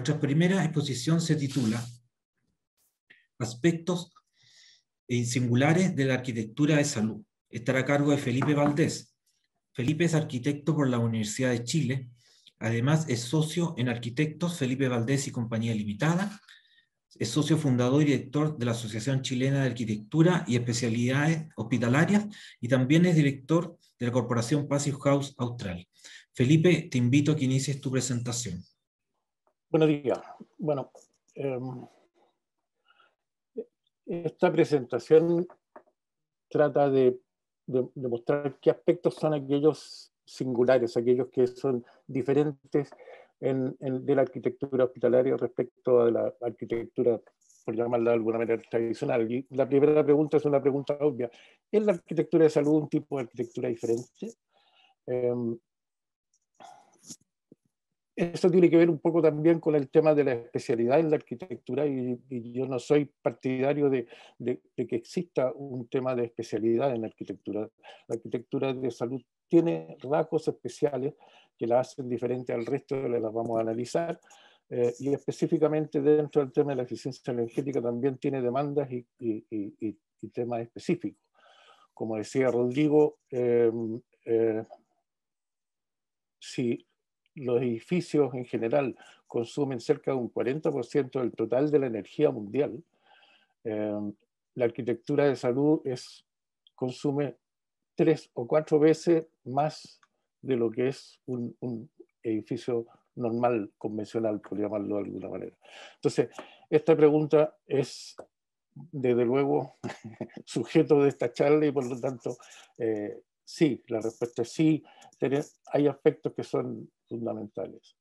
Nuestra primera exposición se titula Aspectos singulares de la arquitectura de salud. Estará a cargo de Felipe Valdés. Felipe es arquitecto por la Universidad de Chile. Además, es socio en Arquitectos Felipe Valdés y Compañía Limitada. Es socio fundador y director de la Asociación Chilena de Arquitectura y Especialidades Hospitalarias y también es director de la Corporación Passive House Austral. Felipe, te invito a que inicies tu presentación. Buenos días. Bueno, esta presentación trata de mostrar qué aspectos son aquellos singulares, aquellos que son diferentes de la arquitectura hospitalaria respecto a la arquitectura, por llamarla de alguna manera, tradicional. Y la primera pregunta es una pregunta obvia. ¿Es la arquitectura de salud un tipo de arquitectura diferente? Eso tiene que ver un poco también con el tema de la especialidad en la arquitectura y yo no soy partidario de que exista un tema de especialidad en la arquitectura. La arquitectura de salud tiene rasgos especiales que la hacen diferente al resto, las vamos a analizar, y específicamente dentro del tema de la eficiencia energética también tiene demandas y temas específicos. Como decía Rodrigo, si los edificios en general consumen cerca de un 40% del total de la energía mundial, la arquitectura de salud consume 3 o 4 veces más de lo que es un edificio normal, convencional, por llamarlo de alguna manera. Entonces, esta pregunta es, desde luego, sujeto de esta charla y por lo tanto, sí, la respuesta es sí. Hay aspectos que son fundamentales.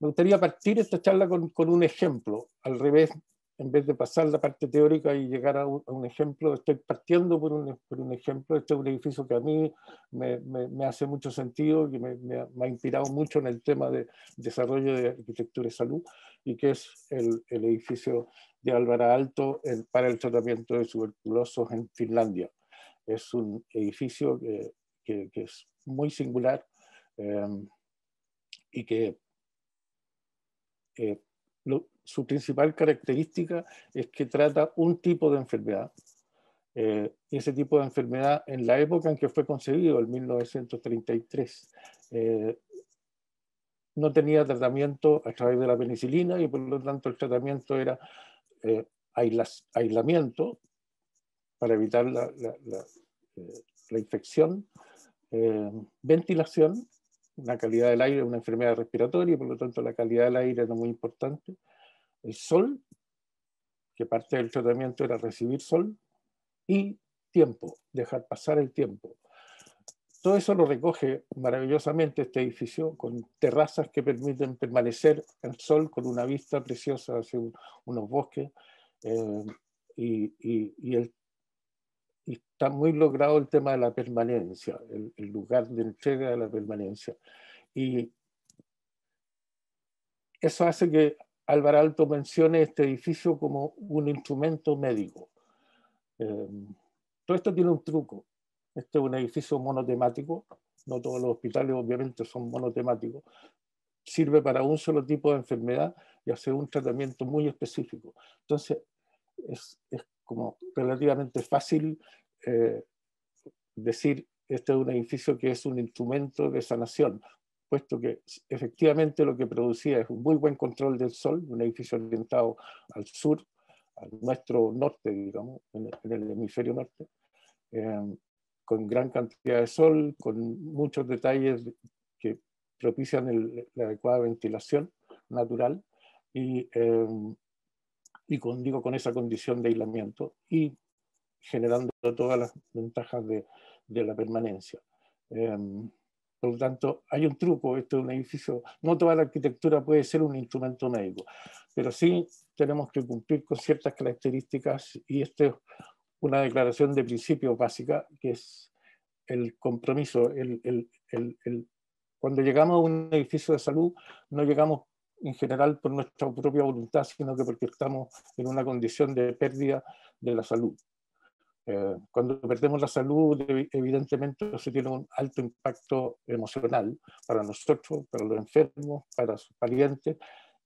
Me gustaría partir esta charla con un ejemplo, al revés, en vez de pasar la parte teórica y llegar a un ejemplo, estoy partiendo por un ejemplo. Este es un edificio que a mí me hace mucho sentido, que me ha inspirado mucho en el tema de desarrollo de arquitectura y salud, y que es el edificio de Alvar Aalto para el tratamiento de tuberculosos en Finlandia. Es un edificio que es muy singular y que su principal característica es que trata un tipo de enfermedad. Y ese tipo de enfermedad, en la época en que fue concebido, en 1933, no tenía tratamiento a través de la penicilina y por lo tanto el tratamiento era aislamiento para evitar la infección, ventilación, la calidad del aire es una enfermedad respiratoria y por lo tanto la calidad del aire era muy importante, el sol, que parte del tratamiento era recibir sol, y tiempo, dejar pasar el tiempo. Todo eso lo recoge maravillosamente este edificio, con terrazas que permiten permanecer al sol con una vista preciosa hacia unos bosques, y está muy logrado el tema de la permanencia, el lugar de entrega de la permanencia. Y eso hace que Alvar Aalto mencione este edificio como un instrumento médico. Todo esto tiene un truco. Este es un edificio monotemático, no todos los hospitales obviamente son monotemáticos. Sirve para un solo tipo de enfermedad y hace un tratamiento muy específico. Entonces, es como relativamente fácil decir este es un edificio que es un instrumento de sanación, puesto que efectivamente lo que producía es un muy buen control del sol, un edificio orientado al sur, al nuestro norte, digamos, en el hemisferio norte, con gran cantidad de sol, con muchos detalles que propician la adecuada ventilación natural y con esa condición de aislamiento y generando todas las ventajas de la permanencia. Por lo tanto, hay un truco. Esto es un edificio, no toda la arquitectura puede ser un instrumento médico, pero sí tenemos que cumplir con ciertas características y esta es una declaración de principios básica, que es el compromiso. Cuando llegamos a un edificio de salud, no llegamos en general por nuestra propia voluntad, sino que porque estamos en una condición de pérdida de la salud. Cuando perdemos la salud, evidentemente eso tiene un alto impacto emocional para nosotros, para los enfermos, para sus parientes,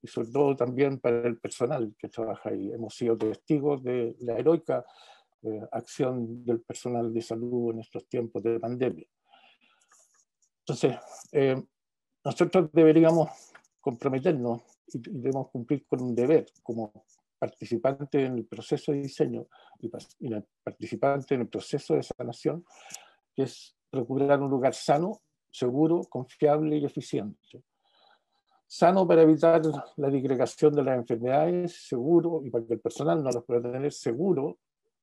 y sobre todo también para el personal que trabaja ahí. Hemos sido testigos de la heroica acción del personal de salud en estos tiempos de pandemia. Entonces, nosotros deberíamos comprometernos y debemos cumplir con un deber como participante en el proceso de diseño y participante en el proceso de sanación, que es procurar un lugar sano, seguro, confiable y eficiente. Sano para evitar la disgregación de las enfermedades, seguro, y para que el personal no los pueda tener, seguro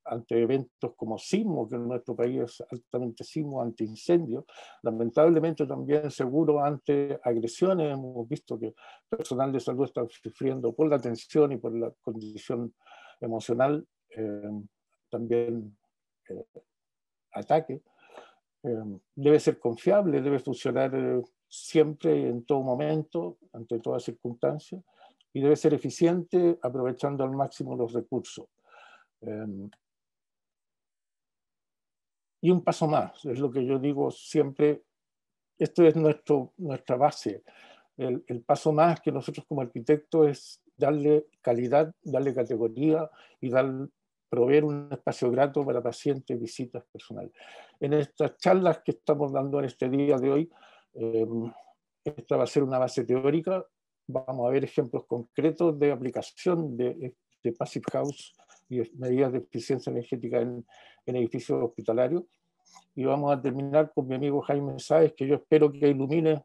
ante eventos como sismo, que en nuestro país es altamente sismo, ante incendios, lamentablemente también seguro ante agresiones. Hemos visto que el personal de salud está sufriendo por la tensión y por la condición emocional, también ataque. Debe ser confiable, debe funcionar siempre y en todo momento, ante todas circunstancias, y debe ser eficiente aprovechando al máximo los recursos. Y un paso más, es lo que yo digo siempre, esto es nuestra base. El paso más que nosotros como arquitectos es darle calidad, darle categoría y proveer un espacio grato para pacientes, visitas personales. En estas charlas que estamos dando en este día de hoy, esta va a ser una base teórica, vamos a ver ejemplos concretos de aplicación de Passive House y medidas de eficiencia energética en edificios hospitalarios. Y vamos a terminar con mi amigo Jaime Sáez, que yo espero que ilumine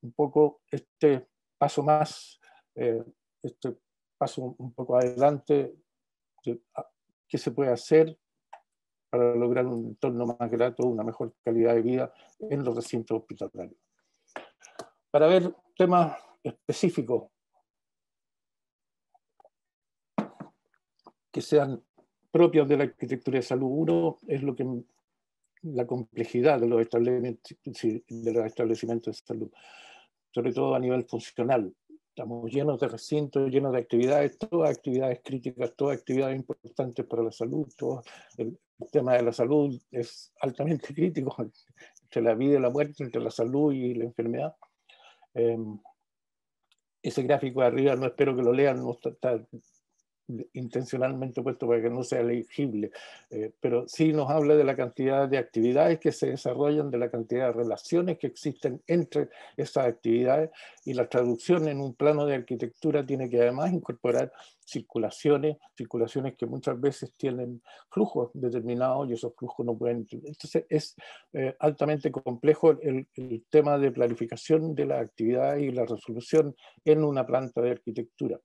un poco este paso más, este paso un poco adelante, qué se puede hacer para lograr un entorno más grato, una mejor calidad de vida en los recintos hospitalarios. Para ver temas específicos que sean propios de la arquitectura de salud, uno es la complejidad de los establecimientos de salud, sobre todo a nivel funcional. Estamos llenos de recintos, llenos de actividades, todas actividades críticas, todas actividades importantes para la salud. Todo el tema de la salud es altamente crítico, entre la vida y la muerte, entre la salud y la enfermedad. Ese gráfico de arriba, no espero que lo lean, no está intencionalmente puesto para que no sea legible, pero sí nos habla de la cantidad de actividades que se desarrollan, de la cantidad de relaciones que existen entre esas actividades, y la traducción en un plano de arquitectura tiene que además incorporar circulaciones que muchas veces tienen flujos determinados y esos flujos no pueden... Entonces es altamente complejo el tema de planificación de la actividad y la resolución en una planta de arquitectura.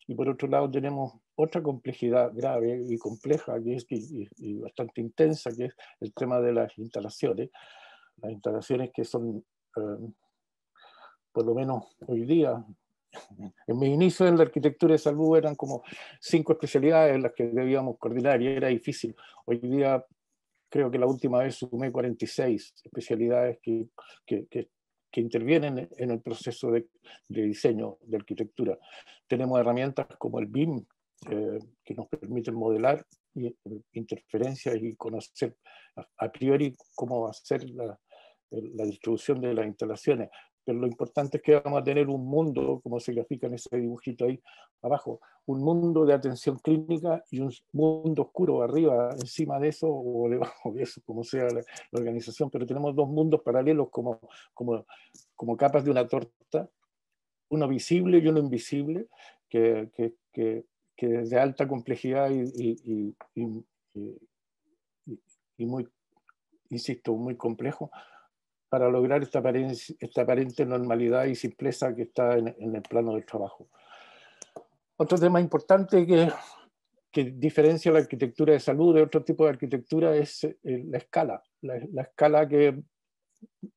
Y por otro lado tenemos otra complejidad grave y compleja y bastante intensa, que es el tema de las instalaciones que son, por lo menos hoy día, en mi inicio en la arquitectura de salud eran como 5 especialidades en las que debíamos coordinar y era difícil. Hoy día creo que la última vez sumé 46 especialidades que intervienen en el proceso de diseño de arquitectura. Tenemos herramientas como el BIM, que nos permiten modelar interferencias y conocer a priori cómo va a ser la distribución de las instalaciones. Pero lo importante es que vamos a tener un mundo, como se grafica en ese dibujito ahí abajo, un mundo de atención clínica y un mundo oscuro arriba, encima de eso o debajo de eso, como sea la organización. Pero tenemos dos mundos paralelos como capas de una torta, uno visible y uno invisible, que es de alta complejidad y muy, insisto, muy complejo, para lograr esta aparente normalidad y simpleza que está en el plano del trabajo. Otro tema importante que diferencia la arquitectura de salud de otro tipo de arquitectura es la escala. La escala que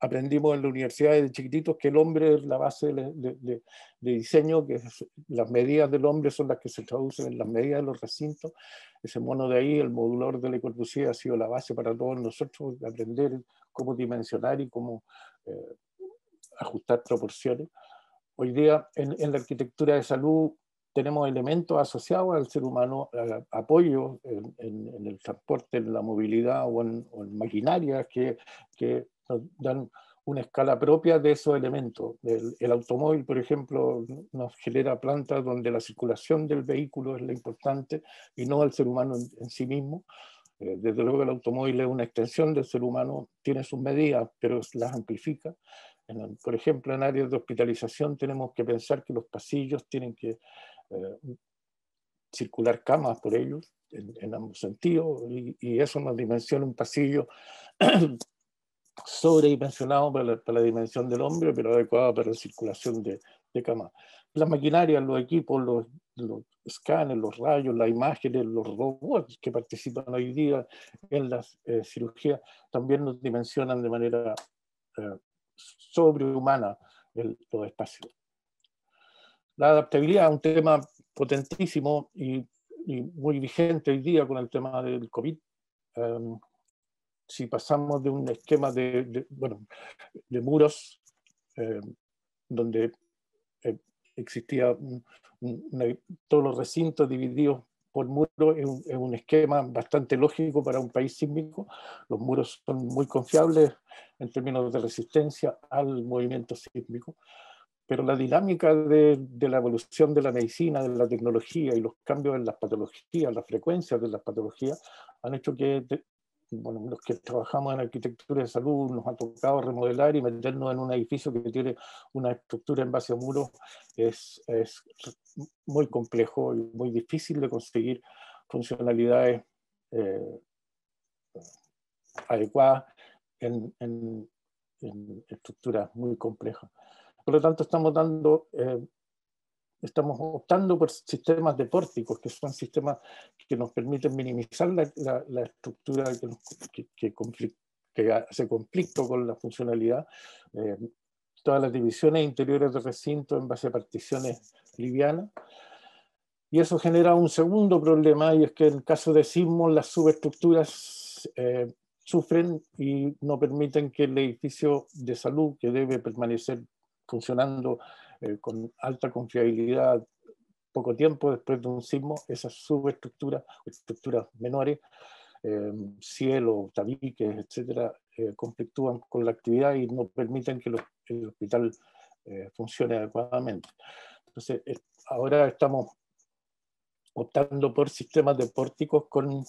aprendimos en la universidad de chiquititos, que el hombre es la base de diseño, que las medidas del hombre son las que se traducen en las medidas de los recintos. Ese mono de ahí, el modulador de Le Corbusier, ha sido la base para todos nosotros, aprender cómo dimensionar y cómo ajustar proporciones. Hoy día en la arquitectura de salud tenemos elementos asociados al ser humano, apoyo en el transporte, en la movilidad o en maquinarias que nos dan una escala propia de esos elementos. El automóvil, por ejemplo, nos genera plantas donde la circulación del vehículo es lo importante y no el ser humano en sí mismo. Desde luego el automóvil es una extensión del ser humano, tiene sus medidas, pero las amplifica. Por ejemplo, en áreas de hospitalización tenemos que pensar que los pasillos tienen que circular camas por ellos, en ambos sentidos, y eso nos dimensiona un pasillo sobredimensionado para la dimensión del hombre, pero adecuado para la circulación de camas. Las maquinarias, los equipos, los escáneres, los rayos, las imágenes, los robots que participan hoy día en las cirugías, también nos dimensionan de manera sobrehumana los espacios. La adaptabilidad es un tema potentísimo y muy vigente hoy día con el tema del COVID. Si pasamos de un esquema de muros donde existía todos los recintos divididos por muros, es un esquema bastante lógico para un país sísmico. Los muros son muy confiables en términos de resistencia al movimiento sísmico, pero la dinámica de la evolución de la medicina, de la tecnología y los cambios en las patologías, las frecuencias de las patologías, han hecho que los que trabajamos en arquitectura de salud nos ha tocado remodelar y meternos en un edificio que tiene una estructura en base a muros. Es muy complejo y muy difícil de conseguir funcionalidades adecuadas en estructuras muy complejas. Por lo tanto, estamos optando por sistemas de pórticos, que son sistemas que nos permiten minimizar la estructura que hace conflicto con la funcionalidad. Todas las divisiones interiores de recinto en base a particiones livianas. Y eso genera un segundo problema, y es que en caso de sismos las subestructuras sufren y no permiten que el edificio de salud, que debe permanecer funcionando con alta confiabilidad poco tiempo después de un sismo, esas subestructuras, estructuras menores, cielo, tabiques, etcétera, conflictúan con la actividad y no permiten que el hospital funcione adecuadamente. Entonces, ahora estamos optando por sistemas de pórticos con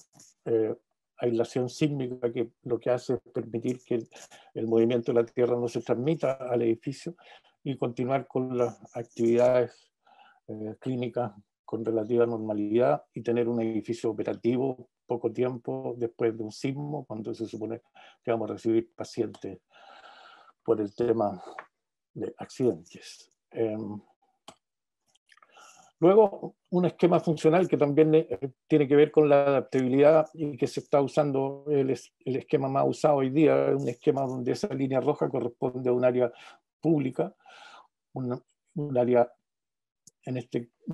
aislación sísmica, que lo que hace es permitir que el movimiento de la tierra no se transmita al edificio y continuar con las actividades clínicas con relativa normalidad y tener un edificio operativo poco tiempo después de un sismo, cuando se supone que vamos a recibir pacientes por el tema de accidentes. Luego, un esquema funcional que también tiene que ver con la adaptabilidad y que se está usando, el esquema más usado hoy día, es un esquema donde esa línea roja corresponde a un área pública, un área,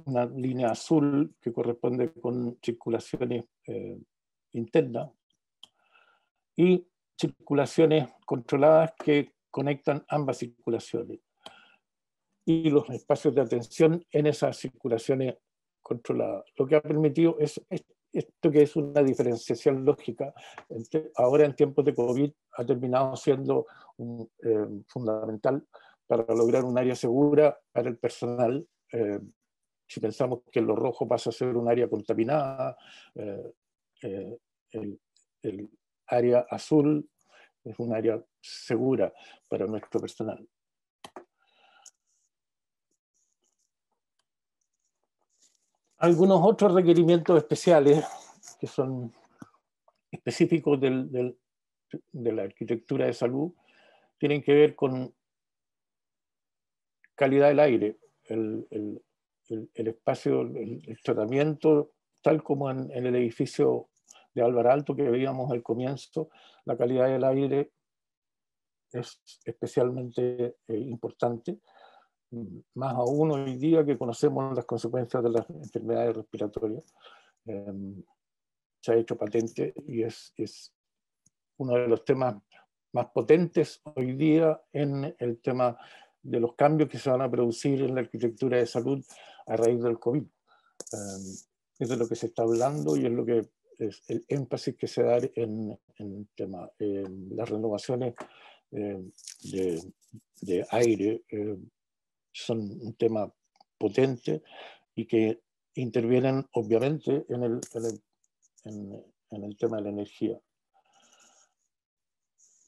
una línea azul que corresponde con circulaciones internas y circulaciones controladas que conectan ambas circulaciones, y los espacios de atención en esas circulaciones controladas. Lo que ha permitido es esto, que es una diferenciación lógica, ahora en tiempos de COVID ha terminado siendo fundamental para lograr un área segura para el personal. Si pensamos que lo rojo pasa a ser un área contaminada, el área azul es un área segura para nuestro personal. Algunos otros requerimientos especiales que son específicos de la arquitectura de salud tienen que ver con calidad del aire, el espacio, el tratamiento, tal como en el edificio de Álvar Alto que veíamos al comienzo. La calidad del aire es especialmente importante, más aún hoy día que conocemos las consecuencias de las enfermedades respiratorias. Se ha hecho patente y es uno de los temas más potentes hoy día en el tema de los cambios que se van a producir en la arquitectura de salud a raíz del COVID. Es de lo que se está hablando y es lo que es el énfasis que se da en el tema. Las renovaciones de aire son un tema potente y que intervienen obviamente en el tema de la energía.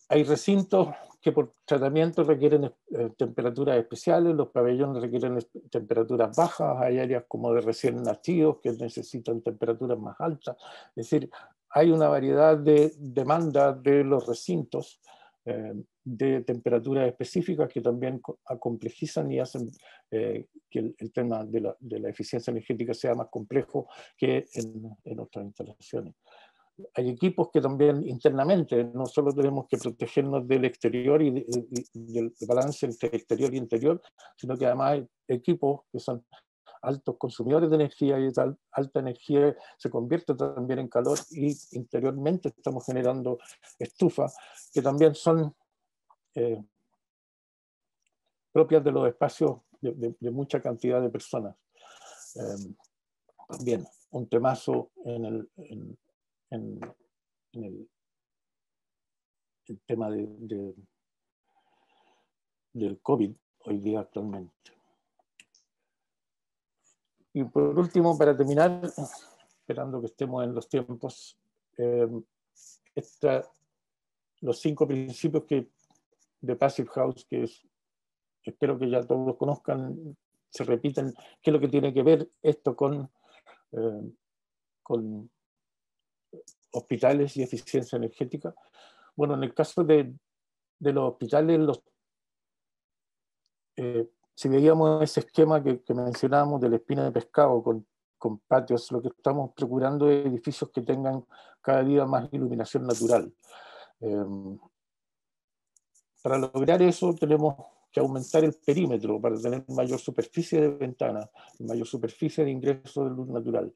Hay recintos que por tratamiento requieren temperaturas especiales, los pabellones requieren temperaturas bajas, hay áreas como de recién nacidos que necesitan temperaturas más altas. Es decir, hay una variedad de demandas de los recintos de temperaturas específicas que también complejizan y hacen que el tema de la eficiencia energética sea más complejo que en otras instalaciones. Hay equipos que también internamente, no solo tenemos que protegernos del exterior y del balance entre exterior y interior, sino que además hay equipos que son altos consumidores de energía y esa alta energía se convierte también en calor y interiormente estamos generando estufas que también son propias de los espacios de mucha cantidad de personas. También un temazo en el tema del COVID hoy día actualmente. Y por último, para terminar, esperando que estemos en los tiempos, los 5 principios de Passive House, que espero que ya todos conozcan, se repiten. ¿Qué es lo que tiene que ver esto con hospitales y eficiencia energética? Bueno, en el caso de los hospitales, si veíamos ese esquema que mencionábamos de la espina de pescado con patios, lo que estamos procurando es edificios que tengan cada día más iluminación natural. Para lograr eso tenemos que aumentar el perímetro para tener mayor superficie de ventana, mayor superficie de ingreso de luz natural.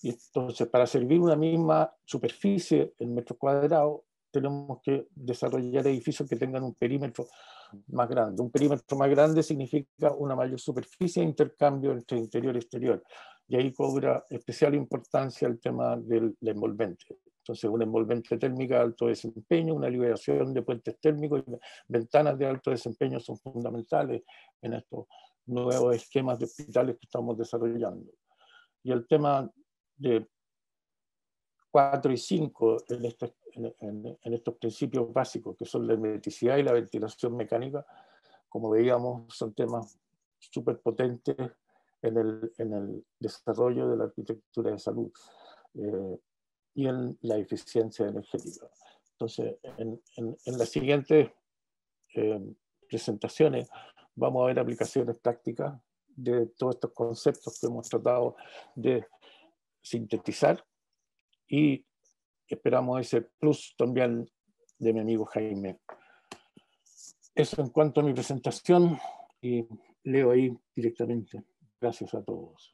Y entonces, para servir una misma superficie en metros cuadrados, tenemos que desarrollar edificios que tengan un perímetro más grande. Un perímetro más grande significa una mayor superficie de intercambio entre interior y exterior. Y ahí cobra especial importancia el tema del envolvente. Entonces, una envolvente térmica de alto desempeño, una liberación de puentes térmicos y ventanas de alto desempeño son fundamentales en estos nuevos esquemas de hospitales que estamos desarrollando. Y el tema de 4 y 5 en estos principios básicos, que son la hermeticidad y la ventilación mecánica, como veíamos, son temas súper potentes en el desarrollo de la arquitectura de salud y en la eficiencia energética. Entonces, en las siguientes presentaciones vamos a ver aplicaciones prácticas de todos estos conceptos que hemos tratado de sintetizar y esperamos ese plus también de mi amigo Jaime. Eso en cuanto a mi presentación y leo ahí directamente. Gracias a todos.